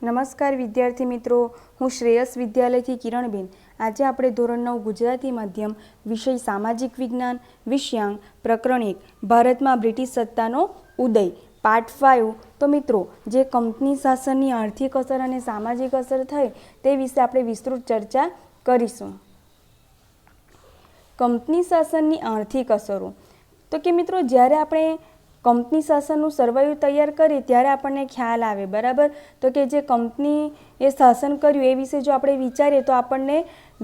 નમસ્કાર વિદ્યાર્થી મિત્રો, હું શ્રેયસ વિદ્યાલયથી કિરણબેન. આજે આપણે ધોરણ 9 ગુજરાતી માધ્યમ વિષય સામાજિક વિજ્ઞાન વિષયાંક પ્રકરણ 1 ભારતમાં બ્રિટિશ સત્તાનો ઉદય પાર્ટ 5. તો મિત્રો, જે કંપની શાસનની આર્થિક અસર અને સામાજિક અસર થઈ તે વિશે આપણે વિસ્તૃત ચર્ચા કરીશું. કંપની શાસનની આર્થિક અસરો. તો કે મિત્રો, જ્યારે આપણે કંપની શાસનનું સરવૈયું તૈયાર કરીએ ત્યારે આપણને ખ્યાલ આવે, બરાબર. તો કે જે કંપનીએ શાસન કર્યું એ વિશે જો આપણે વિચારીએ તો આપણને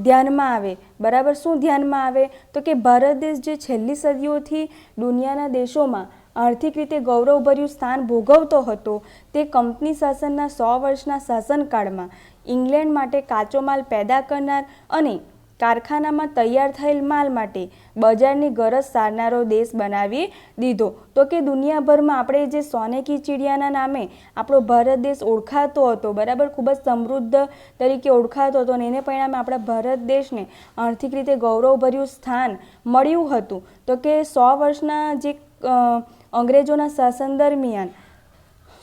ધ્યાનમાં આવે, બરાબર. શું ધ્યાનમાં આવે? તો કે ભારત દેશ જે છેલ્લી સદીઓથી દુનિયાના દેશોમાં આર્થિક રીતે ગૌરવભર્યું સ્થાન ભોગવતો હતો, તે કંપની શાસનના 100 વર્ષના શાસનકાળમાં ઇંગ્લેન્ડ માટે કાચો માલ પેદા કરનાર અને કારખાનામાં તૈયાર થયેલ માલ માટે બજારની ગરજ સારનારો દેશ બનાવી દીધો. તો કે દુનિયાભરમાં આપણે જે સોને કી ચિડિયાના નામે આપણો ભારત દેશ ઓળખાતો હતો, બરાબર, ખૂબ જ સમૃદ્ધ તરીકે ઓળખાતો હતો, અને એને પરિણામે આપણા ભારત દેશને આર્થિક રીતે ગૌરવભર્યું સ્થાન મળ્યું હતું. તો કે 100 વર્ષના જે અંગ્રેજોના શાસન દરમિયાન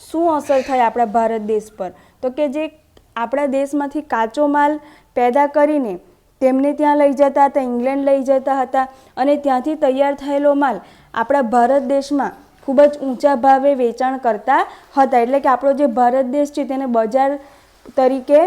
શું અસર થઈ આપણા ભારત દેશ પર? તો કે જે આપણા દેશમાંથી કાચો માલ પેદા કરીને તેમને ત્યાં લઈ જતા હતા, ઇંગ્લેન્ડ લઈ જતા હતા, અને ત્યાંથી તૈયાર થયેલો માલ આપણા ભારત દેશમાં ખૂબ જ ઊંચા ભાવે વેચાણ કરતા હતા. એટલે કે આપણો જે ભારત દેશ છે તેને બજાર તરીકે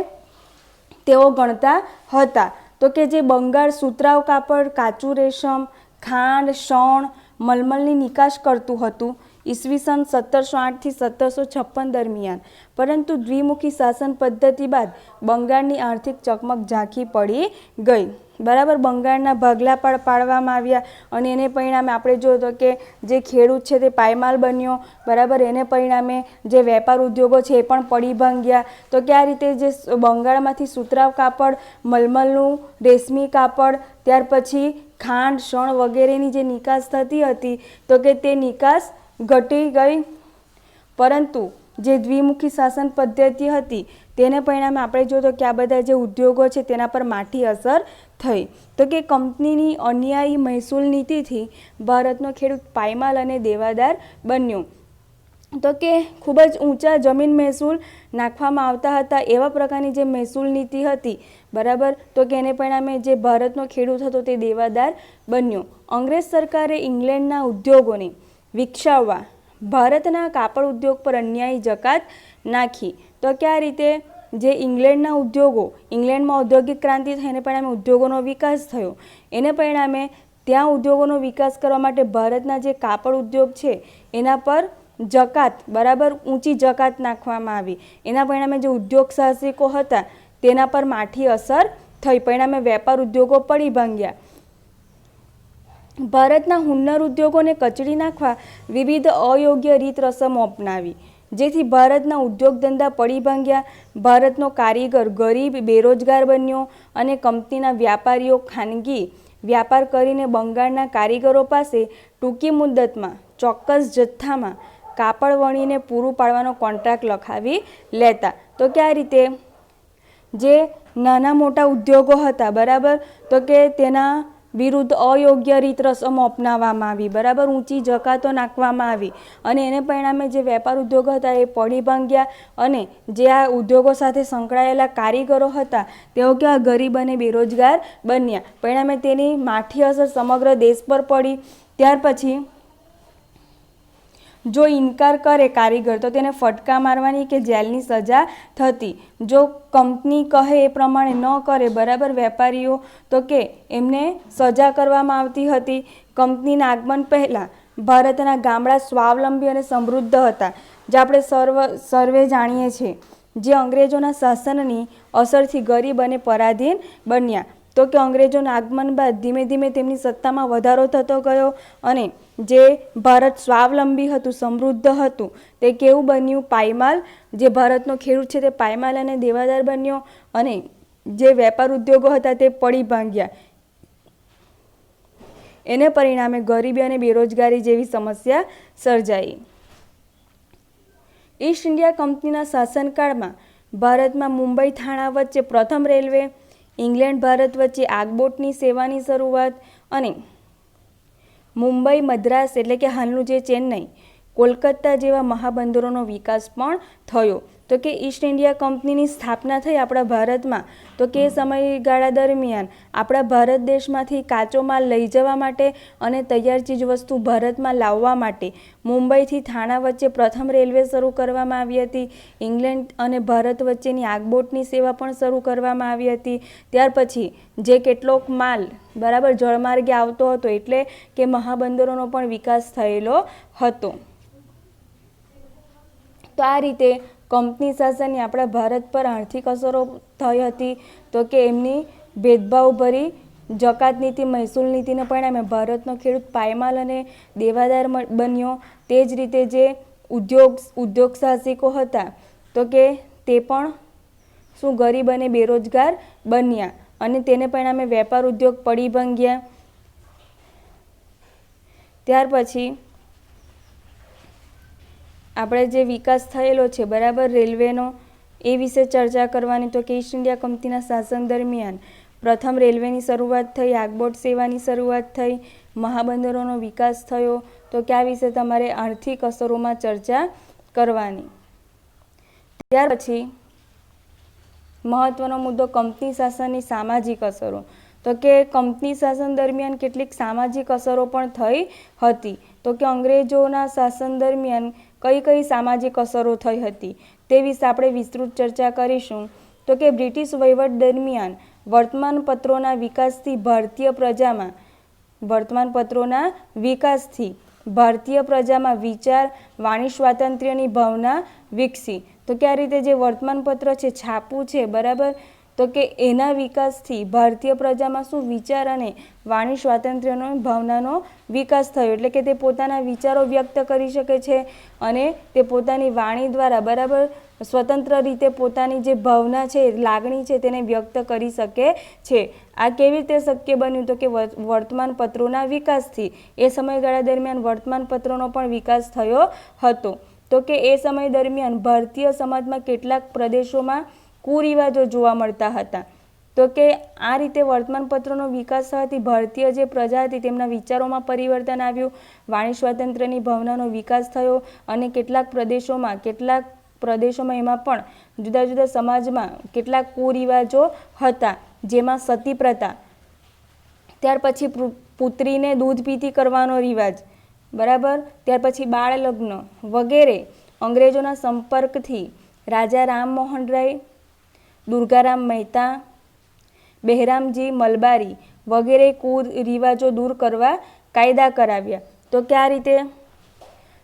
તેઓ ગણતા હતા. તો કે જે બંગાળ સુતરાઉ કાપડ, કાચું રેશમ, ખાંડ, શણ, મલમલની નિકાસ કરતું હતું ઈસવીસન 1708 થી 1756 દરમિયાન. પરંતુ દ્વિમુખી શાસન પદ્ધતિ બાદ બંગાળની આર્થિક ચકમક ઝાંખી પડી ગઈ, બરાબર. બંગાળના ભાગલા પાડવામાં આવ્યા અને એને પરિણામે આપણે જોયું તો કે જે ખેડૂત છે તે પાયમાલ બન્યો, બરાબર. એને પરિણામે જે વેપાર ઉદ્યોગો છે એ પણ પડી ભાંગ્યા. તો કે આ રીતે જે બંગાળમાંથી સુતરાઉ કાપડ, મલમલનું રેશમી કાપડ, ત્યાર પછી ખાંડ, શણ વગેરેની જે નિકાસ થતી હતી તો કે તે નિકાસ ઘટી ગઈ. પરંતુ જે દ્વિમુખી શાસન પદ્ધતિ હતી તેને પરિણામે આપણે જોયું તો કે આ બધા જે ઉદ્યોગો છે તેના પર માઠી અસર થઈ. તો કે કંપનીની અન્યાયી મહેસૂલ નીતિથી ભારતનો ખેડૂત પાયમાલ અને દેવાદાર બન્યો. તો કે ખૂબ જ ઊંચા જમીન મહેસૂલ નાખવામાં આવતા હતા, એવા પ્રકારની જે મહેસૂલ નીતિ હતી, બરાબર. તો કે એને પરિણામે જે ભારતનો ખેડૂત હતો તે દેવાદાર બન્યો. અંગ્રેજ સરકારે ઇંગ્લેન્ડના ઉદ્યોગોને વિકસાવવા ભારતના કાપડ ઉદ્યોગ પર અન્યાયી જકાત નાખી. તો કે આ રીતે જે ઇંગ્લેન્ડના ઉદ્યોગો, ઇંગ્લેન્ડમાં ઔદ્યોગિક ક્રાંતિ થઈ, એને પરિણામે ઉદ્યોગોનો વિકાસ થયો. એને પરિણામે ત્યાં ઉદ્યોગોનો વિકાસ કરવા માટે ભારતના જે કાપડ ઉદ્યોગ છે એના પર જકાત, બરાબર, ઊંચી જકાત નાખવામાં આવી. એના પરિણામે જે ઉદ્યોગ સાહસિકો હતા તેના પર માઠી અસર થઈ, પરિણામે વેપાર ઉદ્યોગો પડી ભાંગ્યા. ભારતના હુન્નર ઉદ્યોગોને કચડી નાખવા વિવિધ અયોગ્ય રીત રસમો અપનાવી, જેથી ભારતના ઉદ્યોગ ધંધા પડી ભાંગ્યા. ભારતનો કારીગર ગરીબ, બેરોજગાર બન્યો અને કંપનીના વ્યાપારીઓ ખાનગી વ્યાપાર કરીને બંગાળના કારીગરો પાસે ટૂંકી મુદ્દતમાં ચોક્કસ જથ્થામાં કાપડ વણીને પૂરું પાડવાનો કોન્ટ્રાક્ટ લખાવી લેતા. તો કે આ રીતે જે નાના મોટા ઉદ્યોગો હતા, બરાબર, તો કે તેના વિરુદ્ધ અયોગ્ય રીત રસમો અપનાવવામાં આવી, બરાબર, ઊંચી જકાતો નાખવામાં આવી, અને એને પરિણામે જે વેપાર ઉદ્યોગો હતા એ પડી ભાંગ્યા, અને જે આ ઉદ્યોગો સાથે સંકળાયેલા કારીગરો હતા તેઓ કેવા ગરીબ અને બેરોજગાર બન્યા. પરિણામે તેની માઠી અસર સમગ્ર દેશ પર પડી. ત્યાર પછી જો ઇનકાર કરે કારીગર તો તેને ફટકા મારવાની કે જેલની સજા થતી. જો કંપની કહે એ પ્રમાણે ન કરે, બરાબર, વેપારીઓ, તો કે એમને સજા કરવામાં આવતી હતી. કંપનીના આગમન પહેલાં ભારતના ગામડા સ્વાવલંબી અને સમૃદ્ધ હતા, જે આપણે સર્વે જાણીએ છીએ. જે અંગ્રેજોના શાસનની અસરથી ગરીબ અને પરાધીન બન્યા. તો કે અંગ્રેજોના આગમન બાદ ધીમે ધીમે તેમની સત્તામાં વધારો થતો ગયો, અને જે ભારત સ્વાવલંબી હતું, સમૃદ્ધ હતું, તે કેવું બન્યું? પાયમાલ. જે ભારતનો ખેડૂત છે તે પાયમાલ અને દેવાદાર બન્યો, અને જે વેપાર ઉદ્યોગો હતા તે પડી ભાંગ્યા. એને પરિણામે ગરીબી અને બેરોજગારી જેવી સમસ્યા સર્જાઈ. ઈસ્ટ ઇન્ડિયા કંપનીના શાસનકાળમાં ભારતમાં મુંબઈ થાણા વચ્ચે પ્રથમ રેલવે, ઇંગ્લેન્ડ ભારત વચ્ચે આગબોટની સેવાની શરૂઆત, અને મુંબઈ, મદ્રાસ એટલે કે હાલનું જે ચેન્નઈ, કોલકાતા જેવા મહાબંદરોનો વિકાસ પણ થયો. તો કે ઈસ્ટ ઇન્ડિયા કંપનીની સ્થાપના થઈ આપણા ભારતમાં, તો કે સમયગાળા દરમિયાન આપણા ભારત દેશમાંથી કાચો માલ લઈ જવા માટે અને તૈયાર ચીજ વસ્તુ ભારતમાં લાવવા માટે મુંબઈથી થાણા વચ્ચે પ્રથમ રેલવે શરૂ કરવામાં આવી હતી. ઇંગ્લેન્ડ અને ભારત વચ્ચેની આગબોટની સેવા પણ શરૂ કરવામાં આવી હતી. ત્યાર પછી જે કેટલોક માલ બરાબર જળમાર્ગે આવતો હતો, એટલે કે મહાબંદરોનો પણ વિકાસ થયેલો હતો. તો આ રીતે કંપની શાસનની આપણા ભારત પર આર્થિક અસરો થઈ હતી. તો કે એમની ભેદભાવભરી જકાત નીતિ, મહેસૂલ નીતિને પરિણામે ભારતનો ખેડૂત પાયમાલ અને દેવાદાર બન્યો. તે જ રીતે જે ઉદ્યોગ સાહસિકો હતા, તો કે તે પણ શું ગરીબ અને બેરોજગાર બન્યા અને તેને પરિણામે વેપાર ઉદ્યોગ પડી ભાંગ્યા. ત્યાર પછી આપણે જે વિકાસ થયેલો છે બરાબર રેલવેનો, એ વિશે ચર્ચા કરવાની. તો કે ઈસ્ટ ઇન્ડિયા કંપનીના શાસન દરમિયાન પ્રથમ રેલવેની શરૂઆત થઈ, આગબોટ સેવાની શરૂઆત થઈ, મહાબંદરોનો વિકાસ થયો. તો કે આ વિશે તમારે આર્થિક અસરોમાં ચર્ચા કરવાની. ત્યાર પછી મહત્વનો મુદ્દો કંપની શાસનની સામાજિક અસરો. તો કે કંપની શાસન દરમિયાન કેટલીક સામાજિક અસરો પણ થઈ હતી. તો કે અંગ્રેજોના શાસન દરમિયાન કઈ કઈ સામાજિક અસરો થઈ હતી તે વિશે આપણે વિસ્તૃત ચર્ચા કરીશું. તો કે બ્રિટિશ વહીવટ દરમિયાન વર્તમાનપત્રોના વિકાસથી ભારતીય પ્રજામાં વિચાર, વાણી સ્વાતંત્ર્યની ભાવના વિકસી. તો કે આ રીતે જે વર્તમાનપત્ર છે, છાપું છે બરાબર, તો કે એના વિકાસથી ભારતીય પ્રજામાં શું વિચાર અને વાણી સ્વાતંત્ર્યનો ભાવનાનો વિકાસ થયો. એટલે કે તે પોતાના વિચારો વ્યક્ત કરી શકે છે અને તે પોતાની વાણી દ્વારા બરાબર સ્વતંત્ર રીતે પોતાની જે ભાવના છે, લાગણી છે, તેને વ્યક્ત કરી શકે છે. આ કેવી રીતે શક્ય બન્યું? તો કે વર્તમાનપત્રોના વિકાસથી. એ સમયગાળા દરમિયાન વર્તમાનપત્રોનો પણ વિકાસ થયો હતો. તો કે એ સમય દરમિયાન ભારતીય સમાજમાં કેટલાક પ્રદેશોમાં કુરિવાજો જોવા મળતા હતા. તો કે આ રીતે વર્તમાનપત્રોનો વિકાસ થવાથી ભારતીય જે પ્રજા હતી તેમના વિચારોમાં પરિવર્તન આવ્યું, વાણી સ્વાતંત્ર્યની ભાવનાનો વિકાસ થયો અને કેટલાક પ્રદેશોમાં એમાં પણ જુદા જુદા સમાજમાં કેટલાક કુરિવાજો હતા, જેમાં સતી પ્રથા, ત્યાર પછી પુત્રીને દૂધ પીતી કરવાનો રિવાજ બરાબર, ત્યાર પછી બાળ લગ્ન વગેરે અંગ્રેજોના સંપર્કથી રાજા રામમોહન રાય, દુર્ગારામ મહેતા, બહેરામજી મલબારી વગેરે કુરિવાજો દૂર કરવા કાયદા કરાવ્યા. તો કે આ રીતે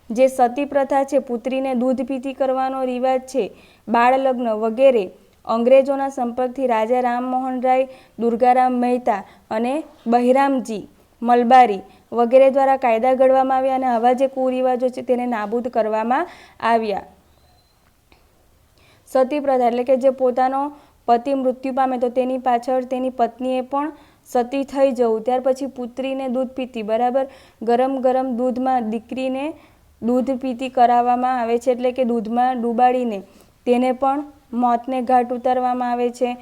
જે સતી પ્રથા છે, પુત્રીને દૂધ પીતી કરવાનો રિવાજ છે, બાળ લગ્ન વગેરે અંગ્રેજોના સંપર્કથી રાજા રામમોહન રાય, દુર્ગારામ મહેતા અને બહેરામજી મલબારી વગેરે દ્વારા કાયદા ઘડવામાં આવ્યા અને આવા જે કુરિવાજો છે તેને નાબૂદ કરવામાં આવ્યા. સતી પ્રથા એટલે કે જે પોતાનો પતિ મૃત્યુ પામે તો તેની પાછળ તેની પત્નીએ પણ સતી થઈ જવું. ત્યાર પછી પુત્રીને દૂધ પીતી બરાબર, ગરમ દૂધમાં દીકરીને દૂધ પીતી કરાવવામાં આવે છે, એટલે કે દૂધમાં ડૂબાડીને તેને પણ મોતને ઘાટ ઉતારવામાં આવે છે.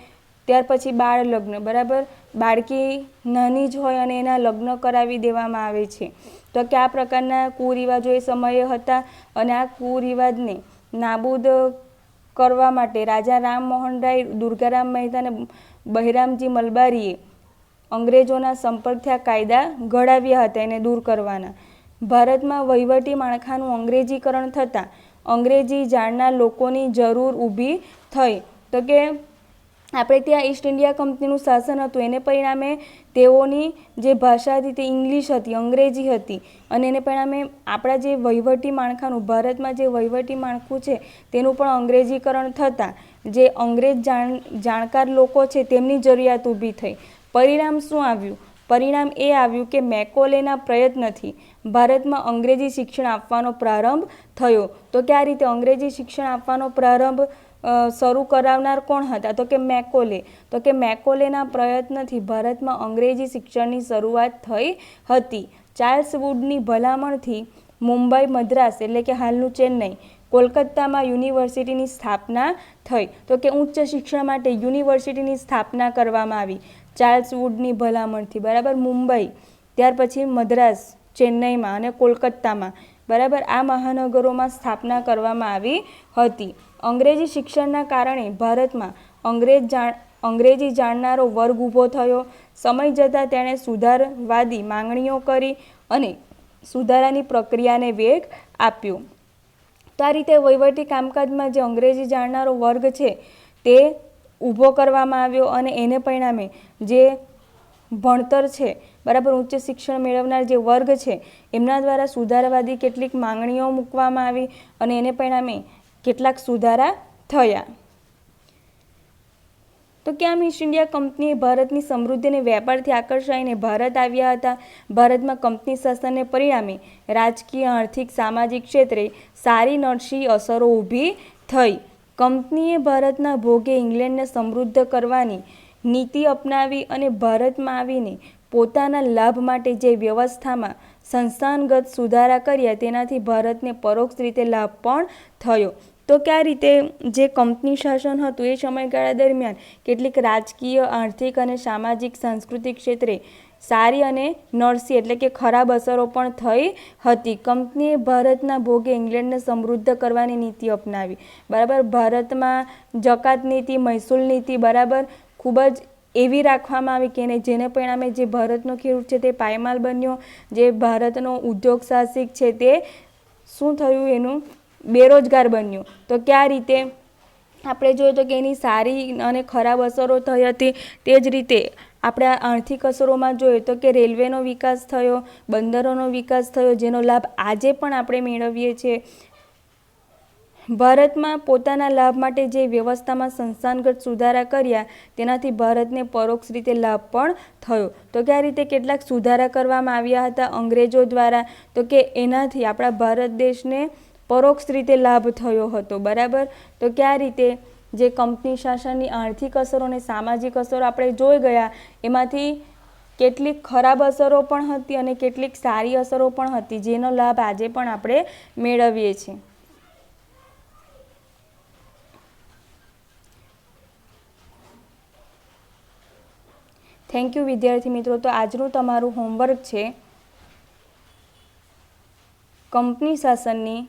ત્યાર પછી બાળ લગ્ન બરાબર, બાળકી નાની જ હોય અને એના લગ્ન કરાવી દેવામાં આવે છે. તો કે આ પ્રકારના કુરિવાજો એ સમયે હતા અને આ કુરિવાજને નાબૂદ કરવા માટે રાજા રામમોહન રાય, દુર્ગારામ મહેતા અને બહેરામજી મલબારીએ અંગ્રેજોના સંપર્કથી આ કાયદા ઘડાવ્યા હતા એને દૂર કરવાના. ભારતમાં વહીવટી માળખાનું અંગ્રેજીકરણ થતાં અંગ્રેજી જાણનાર લોકોની જરૂર ઊભી થઈ. તો કે આપણે ત્યાં ઈસ્ટ ઇન્ડિયા કંપનીનું શાસન હતું, એને પરિણામે તેઓની જે ભાષા હતી તે ઇંગ્લિશ હતી, અંગ્રેજી હતી અને એને પરિણામે આપણા જે વહીવટી માળખાનું, ભારતમાં જે વહીવટી માળખું છે તેનું પણ અંગ્રેજીકરણ થતાં જે અંગ્રેજ જાણકાર લોકો છે તેમની જરૂરિયાત ઊભી થઈ. પરિણામ શું આવ્યું? પરિણામ એ આવ્યું કે મેકોલેના પ્રયત્નથી ભારતમાં અંગ્રેજી શિક્ષણ આપવાનો પ્રારંભ થયો. તો કે આ રીતે અંગ્રેજી શિક્ષણ આપવાનો પ્રારંભ શરૂ કરાવનાર કોણ હતા? તો કે મેકોલે. તો કે મેકોલેના પ્રયત્નથી ભારતમાં અંગ્રેજી શિક્ષણની શરૂઆત થઈ હતી. ચાર્લ્સ વુડની ભલામણથી મુંબઈ, મદ્રાસ એટલે કે હાલનું ચેન્નઈ, કોલકાતામાં યુનિવર્સિટીની સ્થાપના થઈ. તો કે ઉચ્ચ શિક્ષણ માટે યુનિવર્સિટીની સ્થાપના કરવામાં આવી ચાર્લ્સ વુડની ભલામણથી બરાબર. મુંબઈ, ત્યાર પછી મદ્રાસ, ચેન્નઈમાં અને કોલકાતામાં બરાબર આ મહાનગરોમાં સ્થાપના કરવામાં આવી હતી. અંગ્રેજી શિક્ષણના કારણે ભારતમાં અંગ્રેજી જાણનારો વર્ગ ઊભો થયો. સમય જતાં તેણે સુધારવાદી માંગણીઓ કરી અને સુધારાની પ્રક્રિયાને વેગ આપ્યો. તો આ રીતે વહીવટી કામકાજમાં જે અંગ્રેજી જાણનારો વર્ગ છે તે ઊભો કરવામાં આવ્યો અને એને પરિણામે જે ભણતર છે બરાબર, ઉચ્ચ શિક્ષણ મેળવનાર જે વર્ગ છે એમના દ્વારા સુધારવાદી કેટલીક માંગણીઓ મૂકવામાં આવી અને એને પરિણામે કેટલાક સુધારા થયા. તો કે આમ ઈસ્ટ ઇન્ડિયા કંપનીએ ભારતની સમૃદ્ધિ અને વેપારથી આકર્ષાઈને ભારત આવ્યા હતા. ભારતમાં કંપની શાસનને પરિણામે રાજકીય, આર્થિક, સામાજિક ક્ષેત્રે સારી નરસી અસરો ઊભી થઈ. કંપનીએ ભારતના ભોગે ઇંગ્લેન્ડને સમૃદ્ધ કરવાની નીતિ અપનાવી અને ભારતમાં આવીને પોતાના લાભ માટે જે વ્યવસ્થામાં સંસ્થાનગત સુધારા કર્યા તેનાથી ભારતને પરોક્ષ રીતે લાભ પણ થયો. તો કે આ રીતે જે કંપની શાસન હતું એ સમયગાળા દરમિયાન કેટલીક રાજકીય, આર્થિક અને સામાજિક સાંસ્કૃતિક ક્ષેત્રે સારી અને નરસી એટલે કે ખરાબ અસરો પણ થઈ હતી. કંપનીએ ભારતના ભોગે ઇંગ્લેન્ડને સમૃદ્ધ કરવાની નીતિ અપનાવી. બરાબર, ભારતમાં જકાત નીતિ, મહેસૂલ નીતિ બરાબર ખૂબ જ એવી રાખવામાં આવી કે જેને પરિણામે જે ભારતનો ખેડૂત છે તે પાયમાલ બન્યો. જે ભારતનો ઉદ્યોગ સાહસિક છે તે શું થયું, એનું બેરોજગાર બન્યું. તો કે આ રીતે આપણે જોઈએ તો કે એની સારી અને ખરાબ અસરો થઈ હતી. તે જ રીતે આપણે આર્થિક અસરોમાં જોઈએ તો કે રેલવેનો વિકાસ થયો, બંદરોનો વિકાસ થયો, જેનો લાભ આજે પણ આપણે મેળવીએ છીએ. ભારતમાં પોતાના લાભ માટે જે વ્યવસ્થામાં સંસ્થાનગત સુધારા કર્યા તેનાથી ભારતને પરોક્ષ રીતે લાભ પણ થયો. તો કે આ રીતે કેટલાક સુધારા કરવામાં આવ્યા હતા અંગ્રેજો દ્વારા. તો કે એનાથી આપણા ભારત દેશને પરોક્ષ રીતે લાભ થયો હતો. બરાબર, તો કે આ રીતે જે કંપની શાસનની આર્થિક અસરો અને સામાજિક અસરો આપણે જોઈ ગયા, એમાંથી કેટલીક ખરાબ અસરો પણ હતી અને કેટલીક સારી અસરો પણ હતી, જેનો લાભ આજે પણ આપણે મેળવીએ છીએ. થેન્ક યુ વિદ્યાર્થી મિત્રો. તો આજનું તમારું હોમવર્ક છે કંપની શાસનની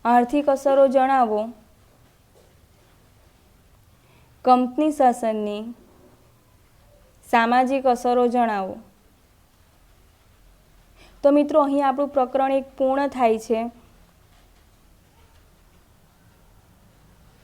આર્થિક અસરો જણાવો, કંપની શાસનની સામાજિક અસરો જણાવો. તો મિત્રો અહીં આપણું પ્રકરણ 1 પૂર્ણ થાય છે.